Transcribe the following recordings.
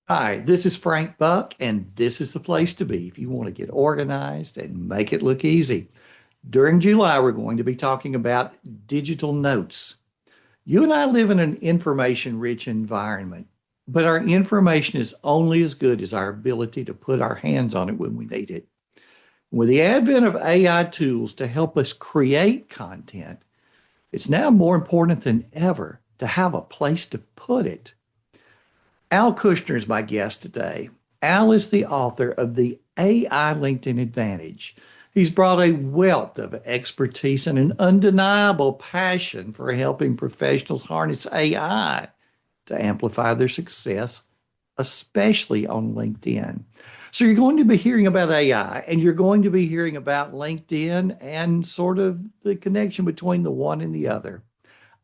Hi, this is Frank Buck, and this is the place to be if you want to get organized and make it look easy. During July, we're going to be talking about digital notes. You and I live in an information rich environment, but our information is only as good as our ability to put our hands on it when we need it. With the advent of AI tools to help us create content, it's now more important than ever to have a place to put it. Al Kushner is my guest today. Al is the author of the AI LinkedIn Advantage. He's brought a wealth of expertise and an undeniable passion for helping professionals harness AI to amplify their success, especially on LinkedIn. So, you're going to be hearing about AI and you're going to be hearing about LinkedIn and sort of the connection between the one and the other.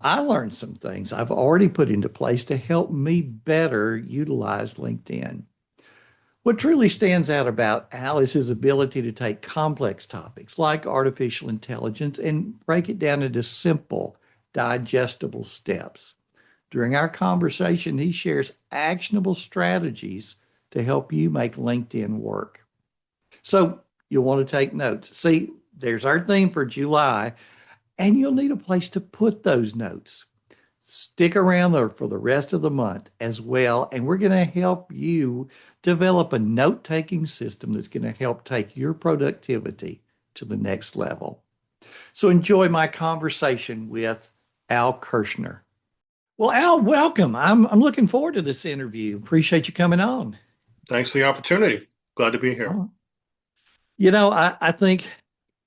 I learned some things I've already put into place to help me better utilize LinkedIn. What truly stands out about Al is his ability to take complex topics like artificial intelligence and break it down into simple, digestible steps. During our conversation, he shares actionable strategies to help you make LinkedIn work. So you'll want to take notes. See, there's our theme for July, and you'll need a place to put those notes. Stick around there for the rest of the month as well, and we're going to help you develop a note taking system that's going to help take your productivity to the next level. So enjoy my conversation with Al Kirshner. Well, Al, welcome. I'm looking forward to this interview. Appreciate you coming on. Thanks for the opportunity. Glad to be here. Oh, I think,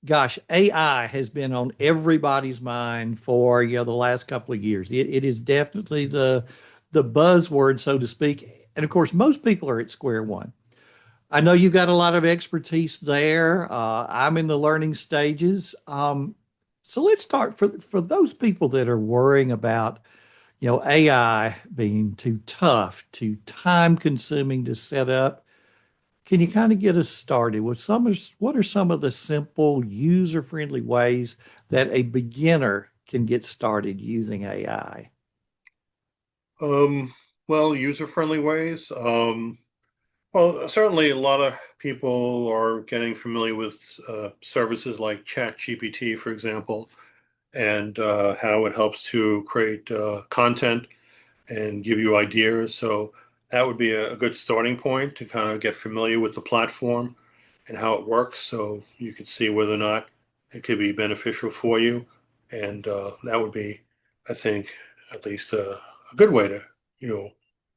gosh, AI has been on everybody's mind for the last couple of years. It is definitely the buzzword, so to speak. And of course, most people are at square one. I know you've got a lot of expertise there. I'm in the learning stages. So let's start for those people that are worrying about AI being too tough, too time consuming to set up. Can you kind of get us started with what are some of the simple user-friendly ways that a beginner can get started using AI? Um, well, user-friendly ways. Well, certainly a lot of people are getting familiar with services like ChatGPT, for example, and how it helps to create content and give you ideas. So that would be a good starting point to kind of get familiar with the platform and how it works, so you could see whether or not it could be beneficial for you. And that would be, I think, at least a good way to, you know,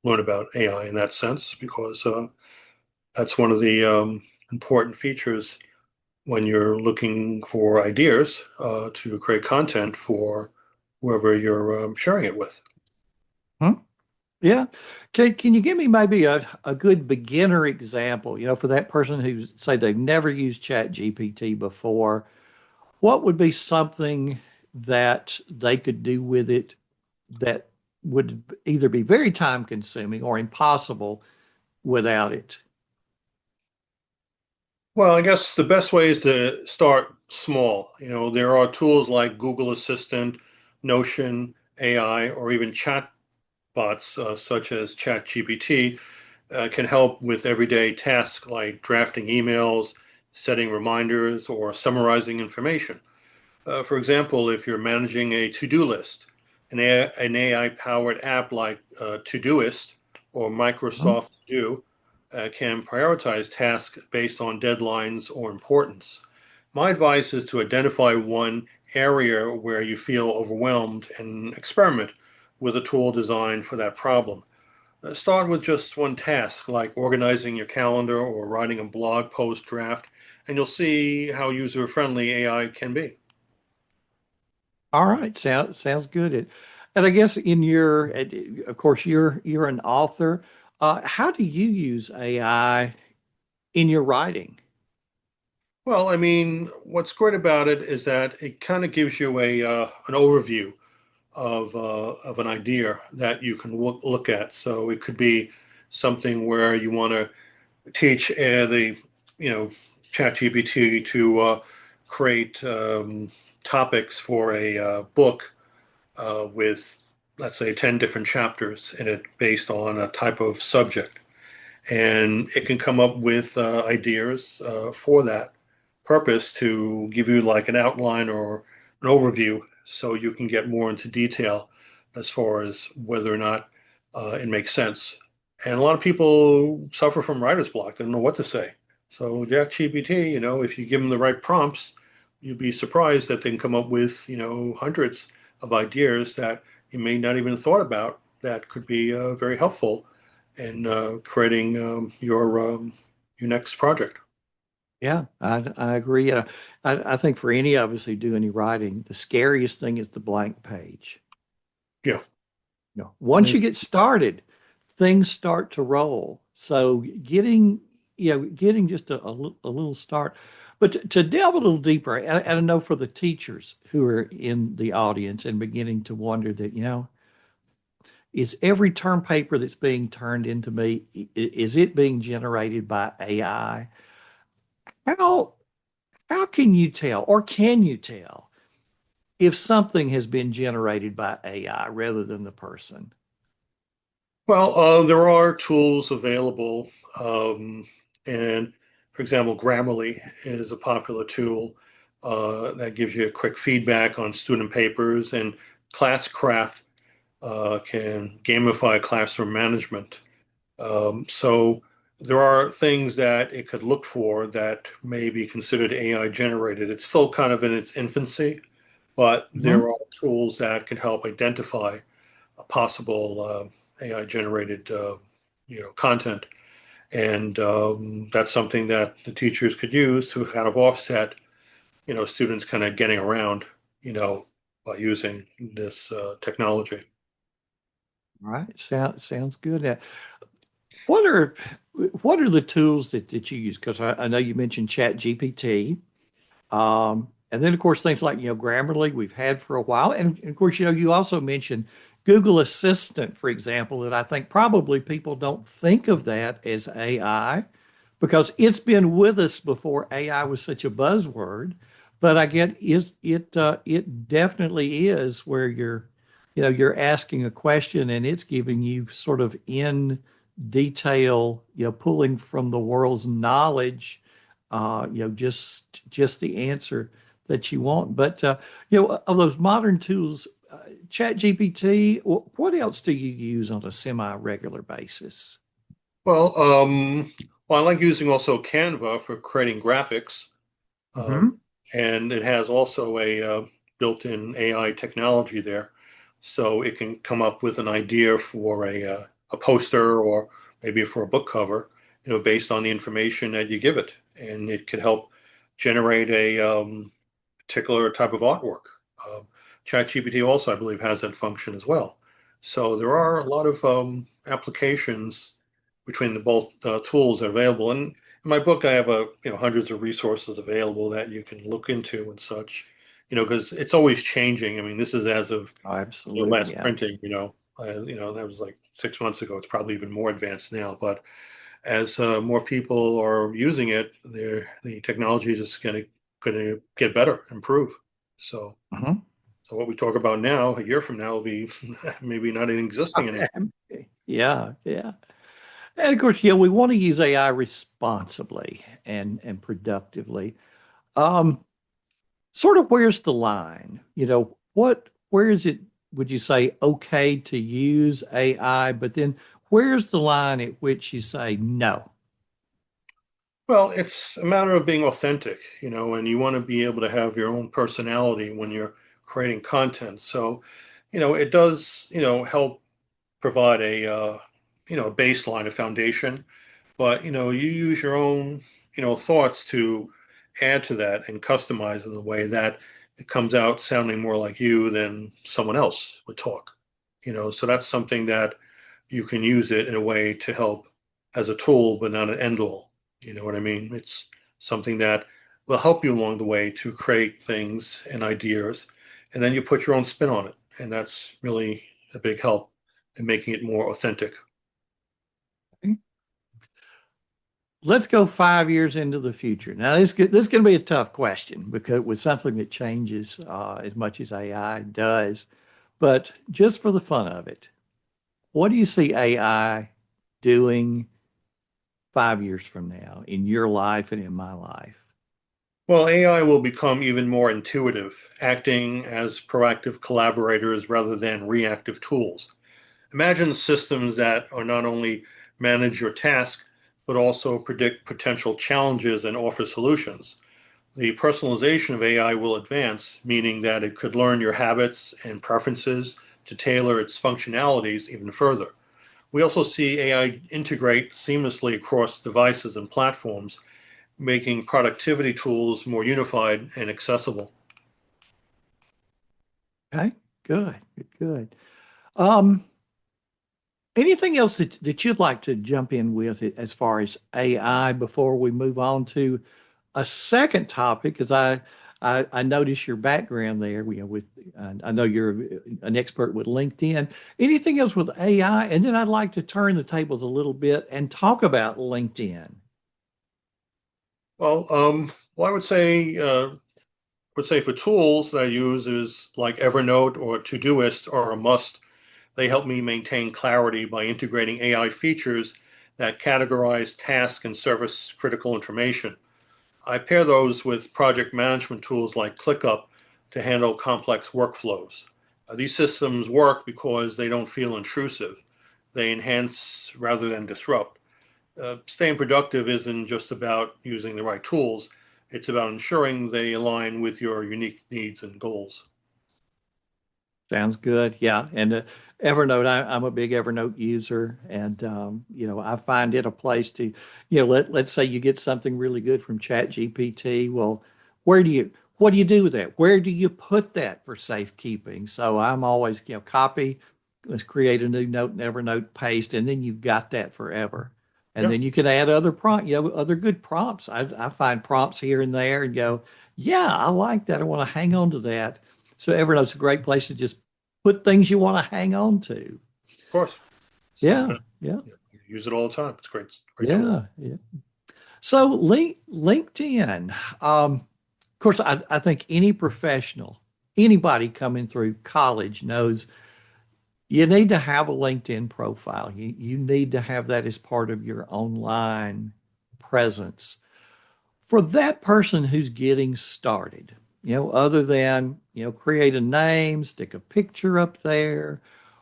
learn about AI in that sense, because that's one of the important features when you're looking for ideas to create content for whoever you're sharing it with. Hmm? Yeah. Can you give me maybe a good beginner example, for that person who say they've never used Chat GPT before, what would be something that they could do with it that would either be very time consuming or impossible without it? Well, I guess the best way is to start small. There are tools like Google Assistant, Notion, AI, or even chatbots such as ChatGPT can help with everyday tasks like drafting emails, setting reminders, or summarizing information. For example, if you're managing a to-do list, an AI-powered app like Todoist or Microsoft To Do can prioritize tasks based on deadlines or importance. My advice is to identify one area where you feel overwhelmed and experiment with a tool designed for that problem. Start with just one task, like organizing your calendar or writing a blog post draft, and you'll see how user-friendly AI can be. All right, sounds good. And I guess of course, you're an author. How do you use AI in your writing? Well, I mean, what's great about it is that it kind of gives you a an overview of an idea that you can look at. So it could be something where you want to teach the you know ChatGPT to create topics for a book with, let's say, 10 different chapters in it based on a type of subject. and it can come up with ideas for that purpose to give you like an outline or an overview so you can get more into detail as far as whether or not it makes sense. And a lot of people suffer from writer's block. They don't know what to say. So ChatGPT, if you give them the right prompts, you'd be surprised that they can come up with, hundreds of ideas that you may not even have thought about that could be very helpful in creating your next project. Yeah, I agree. I think for any of us who do any writing, the scariest thing is the blank page. Yeah. Once you get started, things start to roll. So getting just a little start. But to delve a little deeper, and I know for the teachers who are in the audience and beginning to wonder that, is every term paper that's being turned into me, is it being generated by AI? How how can you tell, or can you tell, if something has been generated by AI rather than the person? Well, there are tools available, and for example, Grammarly is a popular tool that gives you quick feedback on student papers, and Classcraft can gamify classroom management. So there are things that it could look for that may be considered AI generated. It's still kind of in its infancy, but there Mhm. are tools that can help identify a possible AI generated content, and that's something that the teachers could use to kind of offset students kind of getting around you know by using this technology. All right, sounds good. What are what are the tools that you use? Because I know you mentioned Chat GPT. And then, of course, things like, Grammarly we've had for a while. And of course, you also mentioned Google Assistant, for example, that I think probably people don't think of that as AI because it's been with us before AI was such a buzzword. But I get it definitely is where you're asking a question and it's giving you sort of in detail, pulling from the world's knowledge, just the answer that you want. But of those modern tools, Chat GPT, what else do you use on a semi-regular basis? Well, I like using also Canva for creating graphics, um, Hmm. and it has also a built-in AI technology there, so it can come up with an idea for a poster or maybe for a book cover, based on the information that you give it, and it could help generate a particular type of artwork. Um, ChatGPT also, I believe, has that function as well. So there are a lot of applications between the both tools that are available. And in my book, I have hundreds of resources available that you can look into and such. Because it's always changing. I mean, this is as of Oh, absolutely, last yeah. printing. That was like 6 months ago. It's probably even more advanced now. But as more people are using it, the technology is just going to get better, improve. So, Mhm. so what we talk about now, a year from now, will be maybe not even existing anymore. Yeah, yeah. And of course, we want to use AI responsibly and productively. Um, Sort of where's the line? Where is it, would you say, okay to use AI, but then where's the line at which you say no? Well, it's a matter of being authentic, and you want to be able to have your own personality when you're creating content. So, it does, help provide a baseline, a foundation, but you use your own thoughts to add to that and customize in the way that it comes out sounding more like you than someone else would talk. So that's something that you can use it in a way to help as a tool but not an end all. You know what I mean? It's something that will help you along the way to create things and ideas, and then you put your own spin on it, and that's really a big help in making it more authentic. Let's go 5 years into the future. Now, this is going to be a tough question because with something that changes as much as AI does, but just for the fun of it, what do you see AI doing 5 years from now in your life and in my life? Well, AI will become even more intuitive, acting as proactive collaborators rather than reactive tools. Imagine systems that are not only manage your task, but also predict potential challenges and offer solutions. The personalization of AI will advance, meaning that it could learn your habits and preferences to tailor its functionalities even further. We also see AI integrate seamlessly across devices and platforms, making productivity tools more unified and accessible. Okay, good, good, good. Um, Anything else that you'd like to jump in with it as far as AI before we move on to a second topic? Because I notice your background there. With I know you're an expert with LinkedIn. Anything else with AI? And then I'd like to turn the tables a little bit and talk about LinkedIn. I would say for tools that I use is like Evernote or Todoist are a must. They help me maintain clarity by integrating AI features that categorize task and service critical information. I pair those with project management tools like ClickUp to handle complex workflows. These systems work because they don't feel intrusive. They enhance rather than disrupt. Staying productive isn't just about using the right tools, it's about ensuring they align with your unique needs and goals. Sounds good. Yeah. And Evernote, I'm a big Evernote user. And, I find it a place to, let's say you get something really good from Chat GPT. Well, what do you do with that? Where do you put that for safekeeping? So I'm always, copy, let's create a new note in Evernote, paste, and then you've got that forever. And Yeah, then you can add other other good prompts. I find prompts here and there and go, yeah, I like that. I want to hang on to that. So Evernote's a great place to just put things you want to hang on to. of course. Yeah, Something, yeah, you use it all the time. It's great, great tool. yeah, yeah. So LinkedIn, of course, I think any professional, anybody coming through college knows you need to have a LinkedIn profile. You need to have that as part of your online presence. For that person who's getting started, other than, create a name, stick a picture up there,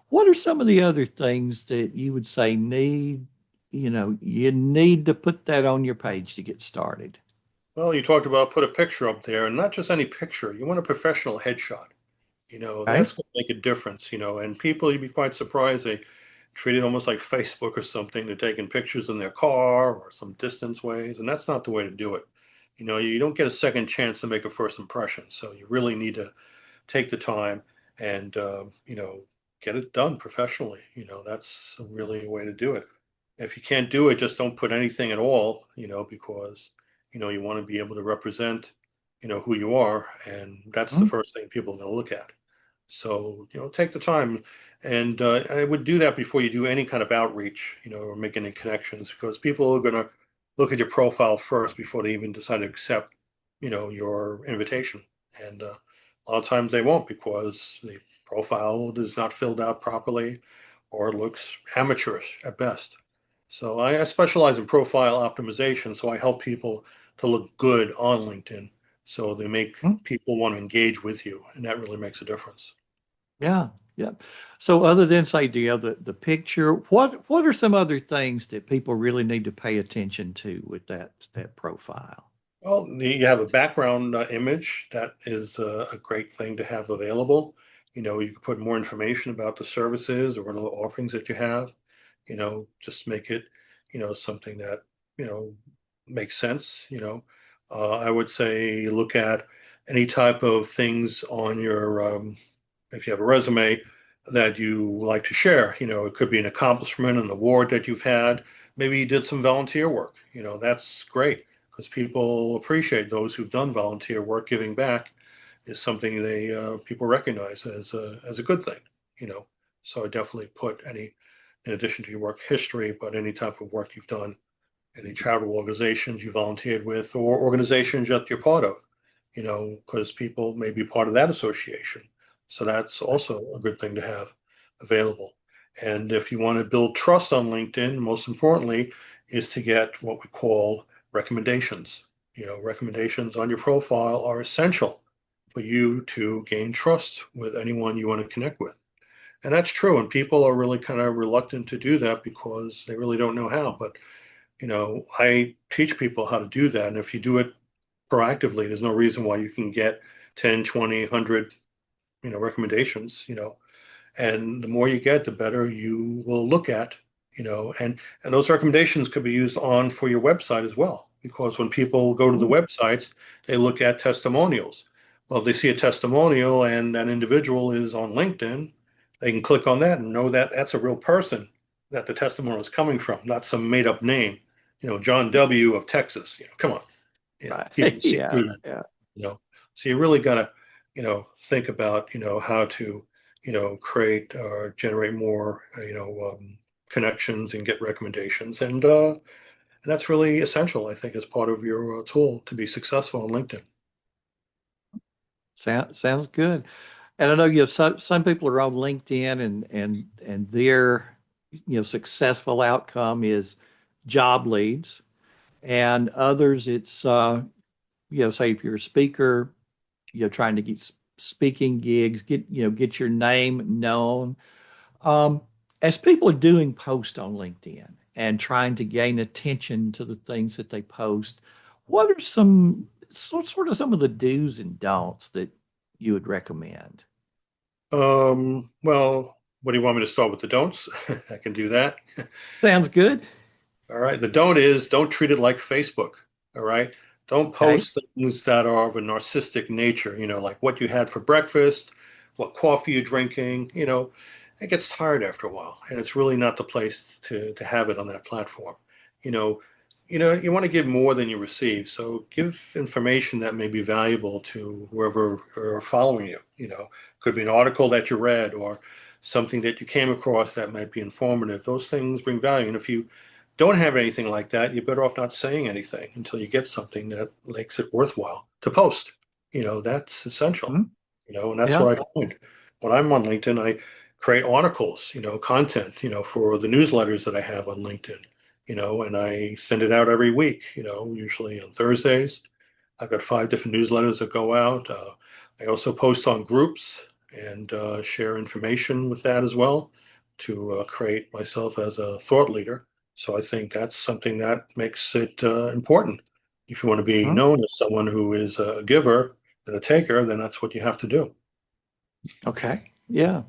what are some of the other things that you would say you need to put that on your page to get started? Well, you talked about put a picture up there, and not just any picture. You want a professional headshot. Okay. That's going to make a difference, and people, you'd be quite surprised. They treat it almost like Facebook or something. They're taking pictures in their car or some distance ways, and that's not the way to do it. You don't get a second chance to make a first impression. So you really need to take the time and get it done professionally. That's really a way to do it. If you can't do it, just don't put anything at all. Because you want to be able to represent who you are, and that's the Mhm. first thing people are going to look at. So take the time, and I would do that before you do any kind of outreach, or make any connections, because people are going to look at your profile first before they even decide to accept your invitation. And a lot of times they won't because the profile is not filled out properly or it looks amateurish at best. So I specialize in profile optimization. So I help people to look good on LinkedIn. So they make Mhm. people want to engage with you. And that really makes a difference. Yeah, yeah. So other than say, do you have the picture? What are some other things that people really need to pay attention to with that profile? Well, you have a background image that is a great thing to have available. You can put more information about the services or the offerings that you have. Just make it, something that, you know, makes sense. I would say look at any type of things on your, if you have a resume that you like to share. It could be an accomplishment, an award that you've had. Maybe you did some volunteer work. That's great because people appreciate those who've done volunteer work. Giving back is something they people recognize as a good thing. You know, so I definitely put any, in addition to your work history, but any type of work you've done, any charitable organizations you volunteered with, or organizations that you're part of. Because people may be part of that association. So that's also a good thing to have available. And if you want to build trust on LinkedIn, most importantly, is to get what we call recommendations. Recommendations on your profile are essential for you to gain trust with anyone you want to connect with. And that's true. And people are really kind of reluctant to do that because they really don't know how. But, I teach people how to do that. And if you do it proactively, there's no reason why you can get 10, 20, 100, recommendations, and the more you get, the better you will look at, and those recommendations could be used on for your website as well. Because when people go to the Mhm. websites, they look at testimonials. Well, if they see a testimonial and that individual is on LinkedIn, they can click on that and know that that's a real person that the testimonial is coming from, not some made up name. John W. of Texas. Come on. People Right. see Yeah. through that. Yeah. You know, so you really got to, think about, how to, create or generate more, connections and get recommendations, and that's really essential, I think, as part of your tool to be successful on LinkedIn. Sounds good. And I know some people are on LinkedIn and their successful outcome is job leads, and others it's say if you're a speaker, trying to get speaking gigs, get your name known. Um, as people are doing posts on LinkedIn and trying to gain attention to the things that they post, what are sort of some of the do's and don'ts that you would recommend? Well, what do you want me to start with the don'ts? I can do that. Sounds good. All right. The don't is don't treat it like Facebook. All right. Don't Okay. post things that are of a narcissistic nature, like what you had for breakfast, what coffee you're drinking, it gets tired after a while. And it's really not the place to have it on that platform. You know, you want to give more than you receive. So give information that may be valuable to whoever are following you. Could be an article that you read or something that you came across that might be informative. Those things bring value. And if you don't have anything like that, you're better off not saying anything until you get something that makes it worthwhile to post. That's essential. Mhm. And that's Yeah. what I find. When I'm on LinkedIn, I create articles, content, for the newsletters that I have on LinkedIn, and I send it out every week, usually on Thursdays. I've got 5 different newsletters that go out. I also post on groups and share information with that as well to create myself as a thought leader. So I think that's something that makes it important. If you want to be Mhm. known as someone who is a giver and a taker, then that's what you have to do. Okay. Yeah.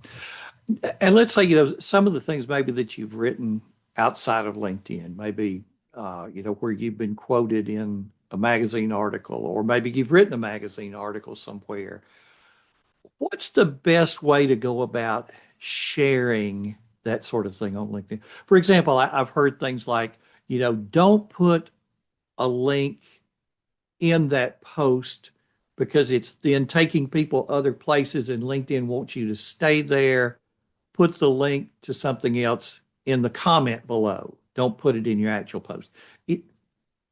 And let's say, some of the things maybe that you've written outside of LinkedIn, maybe, where you've been quoted in a magazine article, or maybe you've written a magazine article somewhere. What's the best way to go about sharing that sort of thing on LinkedIn? For example, I've heard things like, don't put a link in that post because it's then taking people other places and LinkedIn wants you to stay there. Put the link to something else in the comment below. Don't put it in your actual post. It,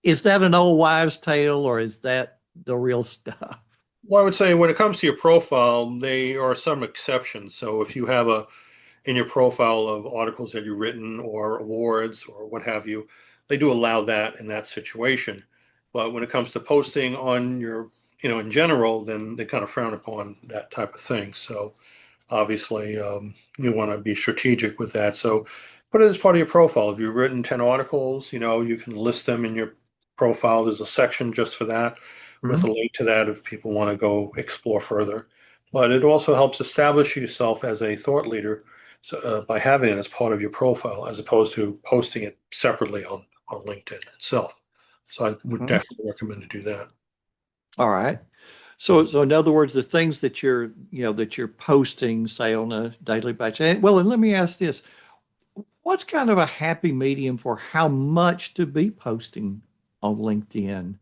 is that an old wives' tale or is that the real stuff? Well, I would say when it comes to your profile, there are some exceptions. So if you have in your profile of articles that you've written or awards or what have you, they do allow that in that situation. But when it comes to posting on your, in general, then they kind of frown upon that type of thing. So obviously, you want to be strategic with that. So put it as part of your profile. If you've written 10 articles, you can list them in your profile. There's a section just for that with a Mhm. link to that if people want to go explore further. But it also helps establish yourself as a thought leader, so, by having it as part of your profile as opposed to posting it separately on LinkedIn itself. So I would Mhm. definitely recommend to do that. All right. So in other words, the things that you're posting, say on a daily basis. Well, and let me ask this: what's kind of a happy medium for how much to be posting on LinkedIn?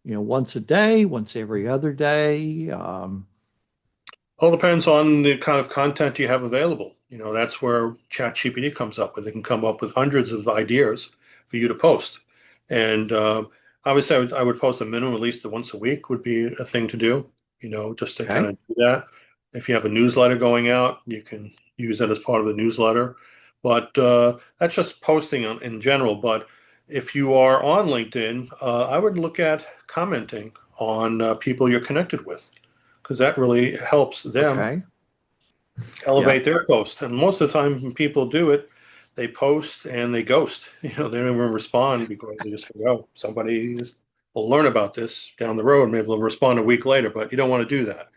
Once a day, once every other day. All depends on the kind of content you have available. That's where ChatGPT comes up with. It can come up with hundreds of ideas for you to post. And obviously, I would post a minimum at least once a week would be a thing to do, just to kind Okay. of do that. If you have a newsletter going out, you can use that as part of the newsletter. But that's just posting in general. But if you are on LinkedIn, I would look at commenting on people you're connected with, because that really helps them Okay. Yeah. elevate their post. And most of the time, when people do it, they post and they ghost. They don't even respond because they just figure, oh, somebody will learn about this down the road. Maybe they'll respond a week later, but you don't want to do that.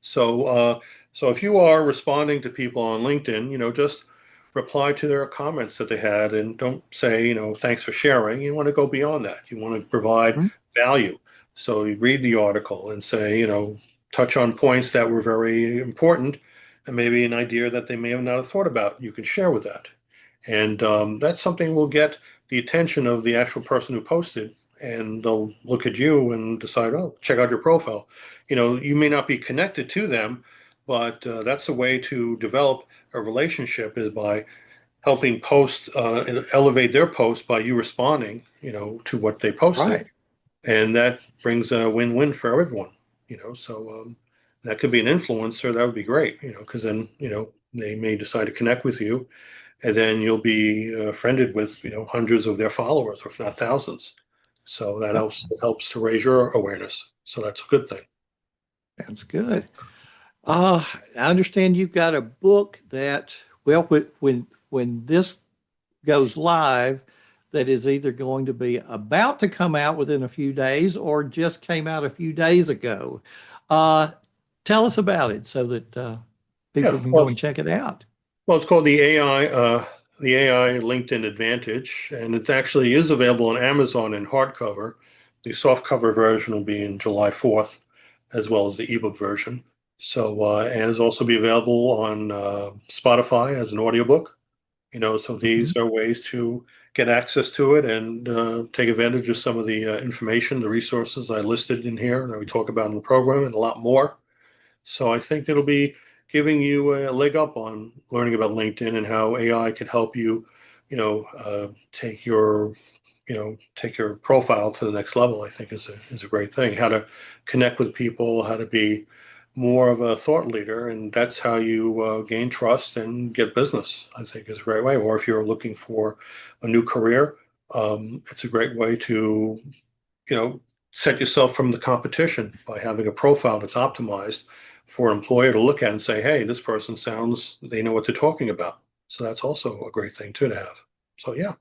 So, so if you are responding to people on LinkedIn, just reply to their comments that they had, and don't say, thanks for sharing. You want to go beyond that. You want to provide Mhm. value. So you read the article and say, touch on points that were very important and maybe an idea that they may have not have thought about. You can share with that. And that's something will get the attention of the actual person who posted, and they'll look at you and decide, oh, check out your profile. You may not be connected to them, but that's a way to develop a relationship is by helping post and elevate their post by you responding, to what they posted, Right. and that brings a win-win for everyone. So that could be an influencer. That would be great. Because then they may decide to connect with you, and then you'll be friended with hundreds of their followers, or if not thousands. So that Oh, helps to raise your awareness. So that's a good thing. sounds good. I understand you've got a book that, well, when this goes live, that is either going to be about to come out within a few days or just came out a few days ago. Uh, Tell us about it so that people Yeah. can go Well, and check it out. it's called the AI LinkedIn Advantage, and it actually is available on Amazon in hardcover. The softcover version will be in July 4th, as well as the ebook version. So, and it's also be available on Spotify as an audiobook. So Mhm. these are ways to get access to it and take advantage of some of the information, the resources I listed in here that we talk about in the program, and a lot more. So I think it'll be giving you a leg up on learning about LinkedIn and how AI can help you, take your profile to the next level. I think is a great thing. How to connect with people, how to be more of a thought leader, and that's how you gain trust and get business. I think is a great way. Or if you're looking for a new career, it's a great way to you know, set yourself from the competition by having a profile that's optimized for an employer to look at and say, hey, this person sounds, they know what they're talking about. So that's also a great thing too to have. So yeah,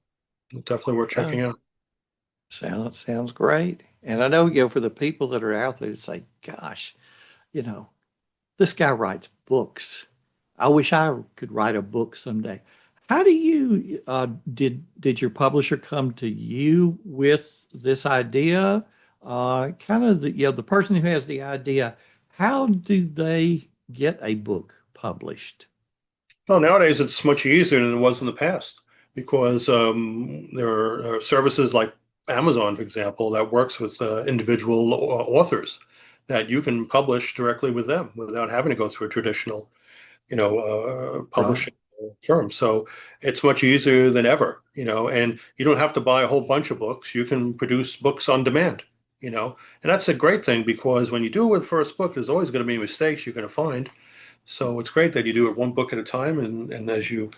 definitely worth Uh, checking out. sounds great. And I know, for the people that are out there to say, gosh, you know, this guy writes books. I wish I could write a book someday. How do you did your publisher come to you with this idea? Kind of the person who has the idea, how do they get a book published? Well, nowadays it's much easier than it was in the past because there are services like Amazon, for example, that works with individual authors that you can publish directly with them without having to go through a traditional Right. publishing firm. So it's much easier than ever, and you don't have to buy a whole bunch of books. You can produce books on demand, and that's a great thing because when you do it with the first book, there's always going to be mistakes you're going to find. So it's great that you do it one book at a time, and as you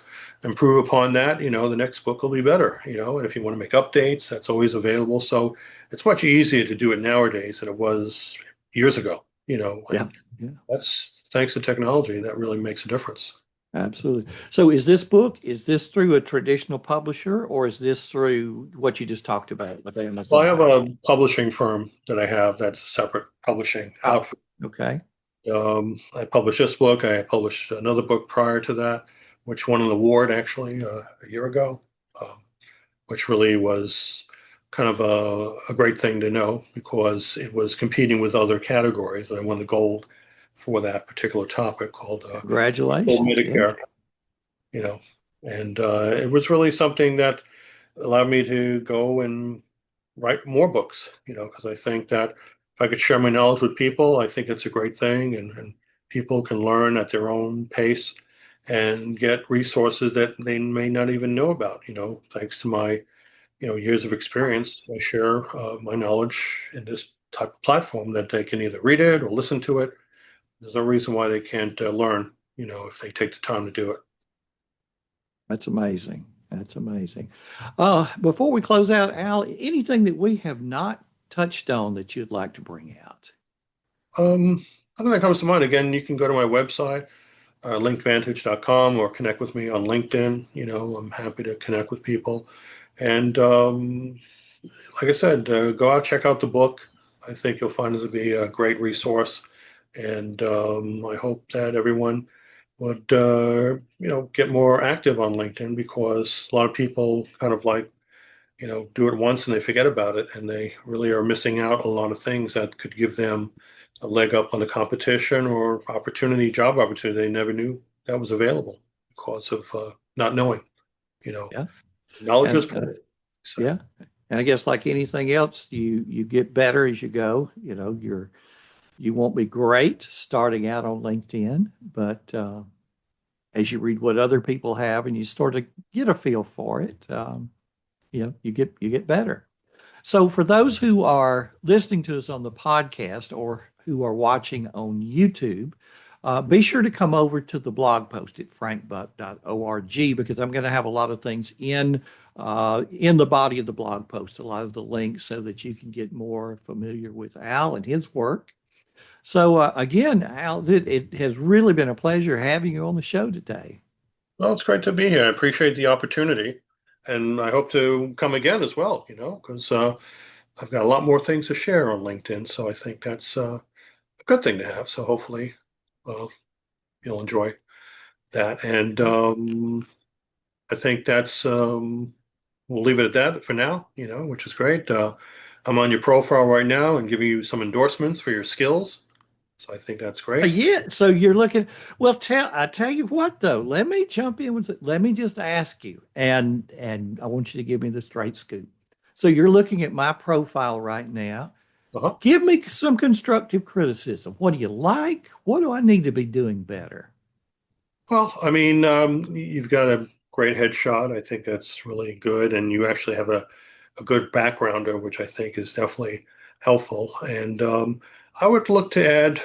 improve upon that, the next book will be better, and if you want to make updates, that's always available. So it's much easier to do it nowadays than it was years ago, Yeah. and Yeah. that's thanks to technology that really makes a difference. Absolutely. So is this through a traditional publisher or is this through what you just talked about with Well, I have Amazon? a publishing firm that I have that's a separate publishing Oh, outfit. okay. I published this book. I published another book prior to that, which won an award actually a year ago, which really was kind of a great thing to know because it was competing with other categories, and I won the gold for that particular topic called Gold Congratulations. Yeah. Medicare. You know, and it was really something that allowed me to go and write more books, because I think that if I could share my knowledge with people, I think it's a great thing, and people can learn at their own pace and get resources that they may not even know about, thanks to my, years of experience. I share my knowledge in this type of platform that they can either read it or listen to it. There's no reason why they can't learn, if they take the time to do it. That's amazing. That's amazing. Before we close out, Al, anything that we have not touched on that you'd like to bring out? Nothing that comes to mind. Again, you can go to my website, linkvantage.com, or connect with me on LinkedIn. I'm happy to connect with people. And like I said, go out, check out the book. I think you'll find it to be a great resource. And I hope that everyone would, get more active on LinkedIn, because a lot of people kind of like, do it once and they forget about it, and they really are missing out a lot of things that could give them a leg up on the competition or job opportunity they never knew that was available because of not knowing. You know, Yeah. knowledge is And power. So, yeah. And I guess like anything else, you get better as you go. You won't be great starting out on LinkedIn, but as you read what other people have and you sort of get a feel for it, you get better. So for those who are listening to us on the podcast or who are watching on YouTube, be sure to come over to the blog post at frankbuck.org, because I'm going to have a lot of things in the body of the blog post, a lot of the links, so that you can get more familiar with Al and his work. So again, Al, it has really been a pleasure having you on the show today. well, it's great to be here. I appreciate the opportunity, and I hope to come again as well. Because I've got a lot more things to share on LinkedIn, so I think that's a good thing to have. So hopefully, uh, you'll enjoy that. And I think that's we'll leave it at that for now, which is great. I'm on your profile right now and giving you some endorsements for your skills. So I think that's great. Yeah, so you're looking. Well, I tell you what though. Let me jump in with. Let me just ask you, and I want you to give me the straight scoop. So you're looking at my profile right now. Uh-huh. Give me some constructive criticism. What do you like? What do I need to be doing better? Well, I mean, you've got a great headshot. I think that's really good. And you actually have a good backgrounder, which I think is definitely helpful. And I would look to add,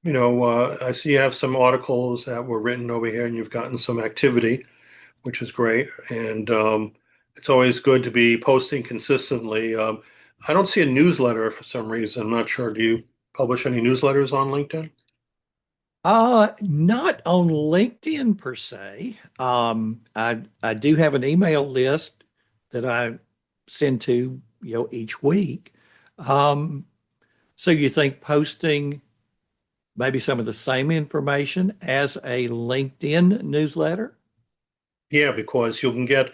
I see you have some articles that were written over here and you've gotten some activity, which is great. And it's always good to be posting consistently. I don't see a newsletter for some reason. I'm not sure. Do you publish any newsletters on LinkedIn? Not on LinkedIn per se. I do have an email list that I send to, each week. Um, so you think posting maybe some of the same information as a LinkedIn newsletter? Yeah, because you can get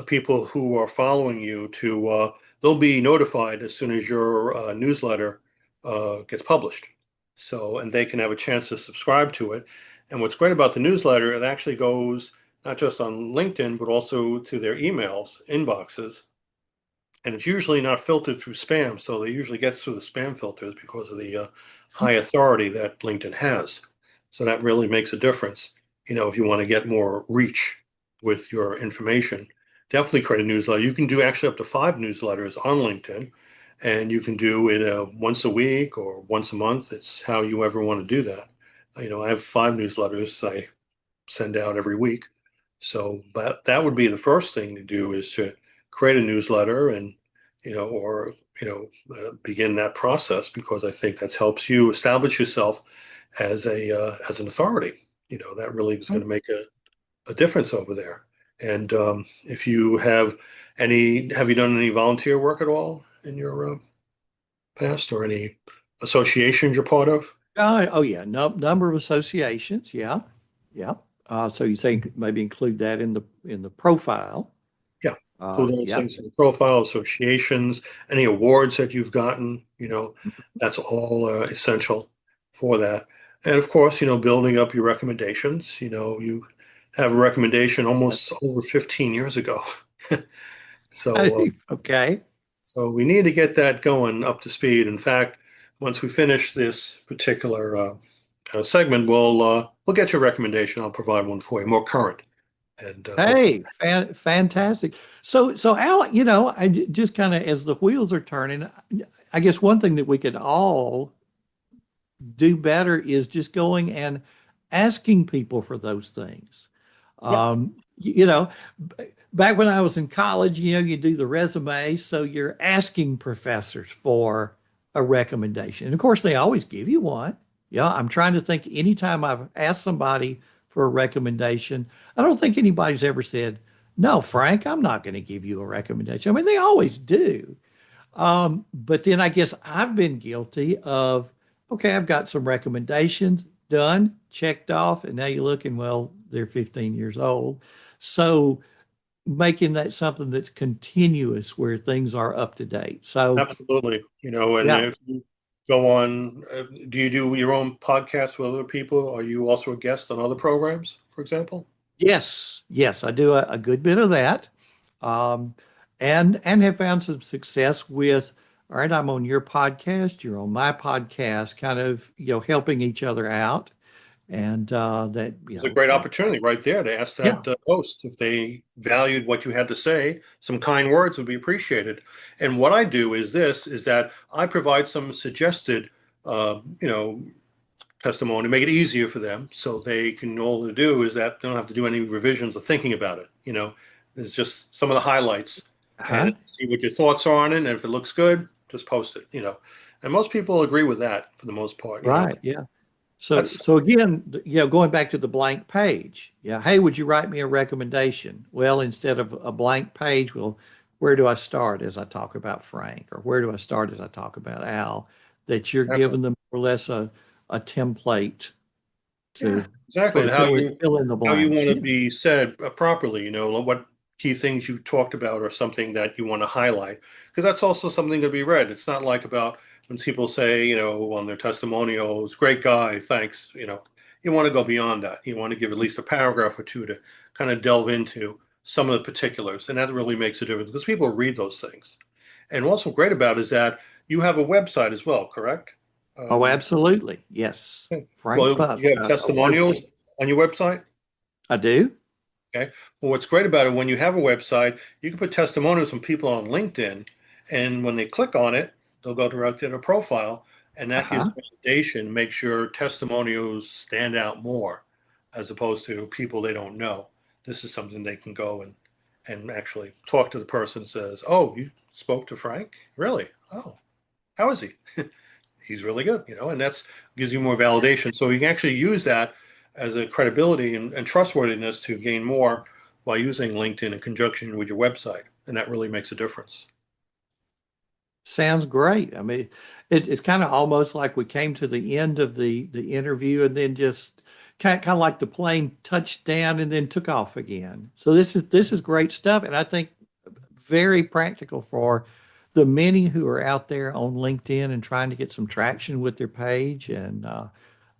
people who are following you to, they'll be notified as soon as your newsletter gets published. So, and they can have a chance to subscribe to it. And what's great about the newsletter, it actually goes not just on LinkedIn, but also to their emails, inboxes. And it's usually not filtered through spam. So they usually get through the spam filters because of the high authority that LinkedIn has. So that really makes a difference. If you want to get more reach with your information, definitely create a newsletter. You can do actually up to 5 newsletters on LinkedIn, and you can do it once a week or once a month. It's how you ever want to do that. I have 5 newsletters I send out every week. So, but that would be the first thing to do, is to create a newsletter and, or, begin that process, because I think that helps you establish yourself as an authority. That really is going to make a difference over there. And if you have you done any volunteer work at all in your past, or any associations you're part of? Oh yeah, number of associations. Yeah, yeah. So you think maybe include that in the profile? Yeah. Include those Yeah. things in the profile, associations, any awards that you've gotten, that's all essential for that. And of course, building up your recommendations. You have a recommendation almost over 15 years ago. So, Okay. so we need to get that going up to speed. In fact, once we finish this particular segment, we'll get your recommendation. I'll provide one for you, more current, and hopefully. Hey, fantastic. So Al, just kind of as the wheels are turning, I guess one thing that we could all do better is just going and asking people for those things. Yeah. you know, back when I was in college, you do the resume, so you're asking professors for a recommendation. And of course, they always give you one. Yeah, I'm trying to think anytime I've asked somebody for a recommendation, I don't think anybody's ever said, "No, Frank, I'm not going to give you a recommendation." I mean, they always do. But then I guess I've been guilty of, okay, I've got some recommendations done, checked off, and now you're looking, well, they're 15 years old. So making that something that's continuous where things are up to date. So Absolutely. And yeah, if you go on, do you do your own podcast with other people? Are you also a guest on other programs, for example? yes, yes, I do a good bit of that. Um, and have found some success with, all right, I'm on your podcast, you're on my podcast, kind of, helping each other out. And that, It's a great opportunity right there to ask yeah. that host if they valued what you had to say. Some kind words would be appreciated. And what I do is that I provide some suggested, uh, you know, testimony, make it easier for them, so they can all they do is that they don't have to do any revisions or thinking about it. It's just some of the highlights, Huh? and see what your thoughts are on it. And if it looks good, just post it. And most people agree with that for the most part. Right. Yeah. So, That's so again, going back to the blank page. Yeah. Hey, would you write me a recommendation? Well, instead of a blank page, well, where do I start as I talk about Frank, or where do I start as I talk about Al? That you're exactly. giving them more or less a template Yeah, to exactly. And fill in the how you blanks. want to Yeah. be said properly. What key things you talked about or something that you want to highlight, because that's also something to be read. It's not like about when people say, on their testimonials, great guy, thanks. You want to go beyond that. You want to give at least a paragraph or two to kind of delve into some of the particulars, and that really makes a difference because people read those things. And what's so great about it is that you have a website as well, correct? Oh, Um, absolutely. Yes. well, Frank you have Buck. testimonials on your website. I do. Okay. Well, what's great about it, when you have a website, you can put testimonials from people on LinkedIn, and when they click on it, they'll go directly to their profile, and that gives Uh-huh. validation, makes your testimonials stand out more, as opposed to people they don't know. This is something they can go and actually talk to the person. Says, "Oh, you spoke to Frank? Really? Oh, how is he? He's really good," and that's gives you more validation. So you can actually use that as a credibility and trustworthiness to gain more by using LinkedIn in conjunction with your website. And that really makes a difference. Sounds great. I mean, it's kind of almost like we came to the end of the interview and then just kind of like the plane touched down and then took off again. So this is great stuff, and I think very practical for the many who are out there on LinkedIn and trying to get some traction with their page and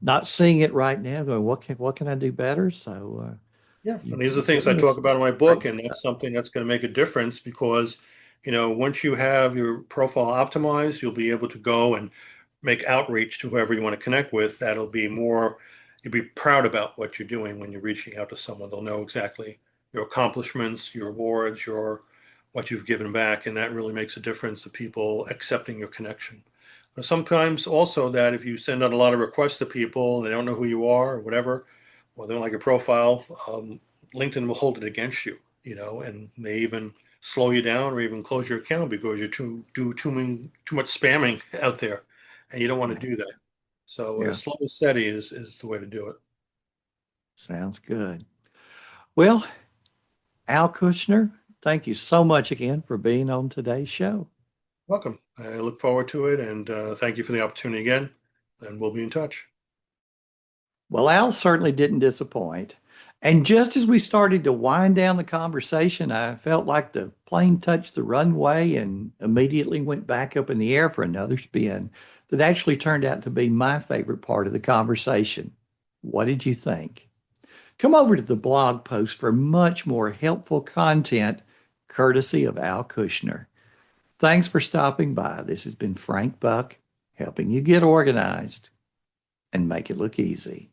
not seeing it right now, going, what can I do better? So Yeah, and these are the you've things I given us talk some about in my great book, and stuff. that's something that's going to make a difference because, once you have your profile optimized, you'll be able to go and make outreach to whoever you want to connect with. That'll be more, you'll be proud about what you're doing when you're reaching out to someone. They'll know exactly your accomplishments, your awards, your what you've given back, and that really makes a difference of people accepting your connection. But sometimes also that if you send out a lot of requests to people and they don't know who you are or whatever, or they don't like your profile, LinkedIn will hold it against you, and they even slow you down or even close your account because you do too much spamming out there, and you don't want to do that. So Yeah, slow and steady is the way to do it. sounds good. Well, Al Kushner, thank you so much again for being on today's show. Welcome. I look forward to it, and thank you for the opportunity again. And we'll be in touch. Well, Al certainly didn't disappoint. And just as we started to wind down the conversation, I felt like the plane touched the runway and immediately went back up in the air for another spin that actually turned out to be my favorite part of the conversation. What did you think? Come over to the blog post for much more helpful content courtesy of Al Kushner. Thanks for stopping by. This has been Frank Buck helping you get organized and make it look easy.